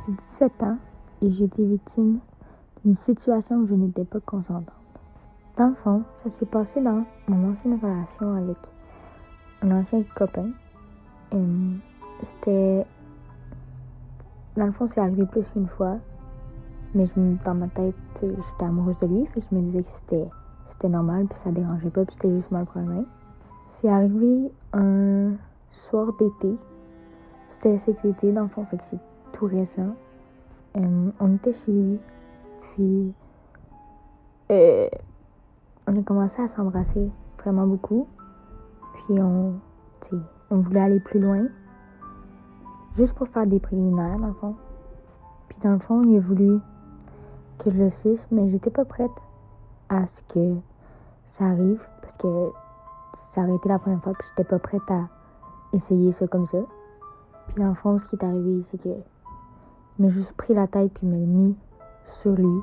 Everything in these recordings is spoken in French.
J'ai 17 ans et j'ai été victime d'une situation où je n'étais pas consentante. Dans le fond, ça s'est passé dans mon ancienne relation avec un ancien copain. C'était... Dans le fond, c'est arrivé plus qu'une fois, mais dans ma tête, j'étais amoureuse de lui, fait que je me disais que c'était normal, puis ça dérangeait pas, puis c'était juste moi le problème. C'est arrivé un soir d'été. C'était cet été, dans le fond, fait que c'est tout récent. On était chez lui, puis on a commencé à s'embrasser vraiment beaucoup. Puis on voulait aller plus loin, juste pour faire des préliminaires, dans le fond. Puis dans le fond, il a voulu que je le suce, mais j'étais pas prête à ce que ça arrive, parce que ça aurait été la première fois, puis j'étais pas prête à essayer ça comme ça. Puis dans le fond, ce qui est arrivé, c'est que il m'a juste pris la tête, puis il m'a mis sur lui.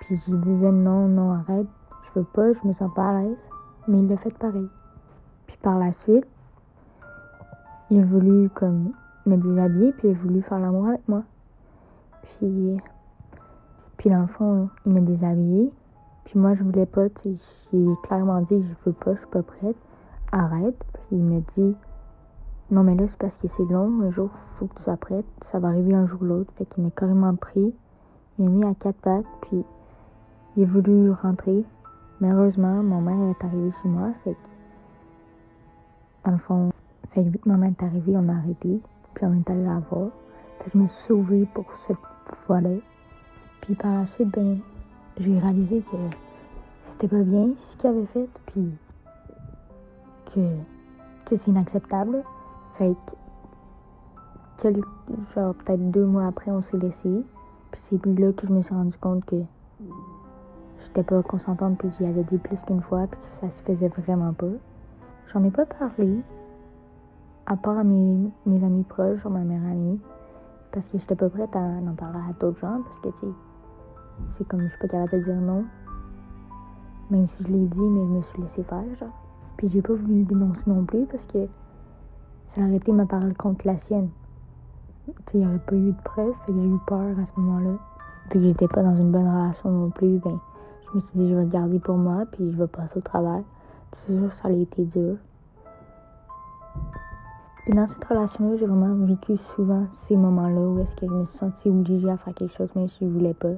Puis je disais non, non, arrête, je veux pas, je me sens pas à l'aise. Mais il l'a fait pareil. Puis par la suite, il a voulu comme me déshabiller, puis il a voulu faire l'amour avec moi. Puis dans le fond, il m'a déshabillée. Puis moi, je voulais pas, tu sais, j'ai clairement dit, je veux pas, je suis pas prête, arrête. Puis il m'a dit, non mais là, c'est parce que c'est long, un jour, faut que tu sois prête, ça va arriver un jour ou l'autre. Fait qu'il m'a carrément pris, il m'a mis à quatre pattes, puis il a voulu rentrer. Malheureusement, ma mère est arrivée chez moi, fait que, dans le fond, fait que vu que ma mère est arrivée, on a arrêté, puis on est allé la voir. Fait que je me suis sauvée pour cette fois-là. Puis par la suite, j'ai réalisé que c'était pas bien ce qu'il avait fait, puis que, tu sais, c'est inacceptable. Fait que, genre, peut-être 2 mois après, on s'est laissé. Puis c'est là que je me suis rendu compte que j'étais pas consentante, puis j'y avais dit plus qu'une fois, puis que ça se faisait vraiment pas. J'en ai pas parlé, à part à mes amis proches, genre ma meilleure amie, parce que j'étais pas prête à en parler à d'autres gens, parce que, tu sais, c'est comme, je suis pas capable de dire non. Même si je l'ai dit, mais je me suis laissée faire, genre. Puis j'ai pas voulu le dénoncer non plus, parce que ça aurait été ma parole contre la sienne. Tu sais, il n'y aurait pas eu de preuves, fait que j'ai eu peur à ce moment-là. Puis que j'étais pas dans une bonne relation non plus, je me suis dit, je vais le garder pour moi, puis je vais passer au travers. C'est sûr, ça a été dur. Puis dans cette relation-là, j'ai vraiment vécu souvent ces moments-là où est-ce que je me suis sentie obligée à faire quelque chose, même si je voulais pas.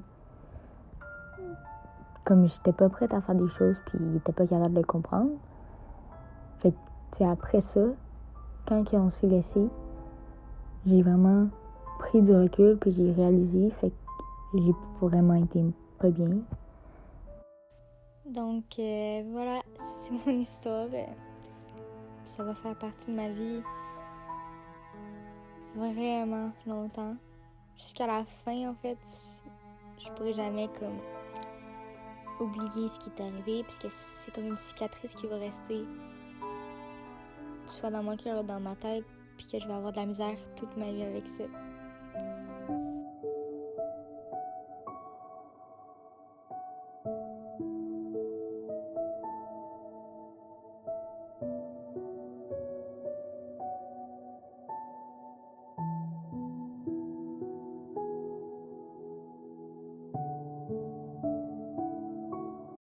Comme j'étais pas prête à faire des choses, puis il était pas capable de le comprendre. Fait que, tu sais, après ça, quand on s'est laissé, j'ai vraiment pris du recul, puis j'ai réalisé, fait que j'ai vraiment été pas bien. Donc voilà, c'est mon histoire. Ça va faire partie de ma vie vraiment longtemps. Jusqu'à la fin, en fait, je pourrais jamais comme oublier ce qui est arrivé, puisque c'est comme une cicatrice qui va rester soit dans mon cœur ou dans ma tête, puis que je vais avoir de la misère toute ma vie avec ça.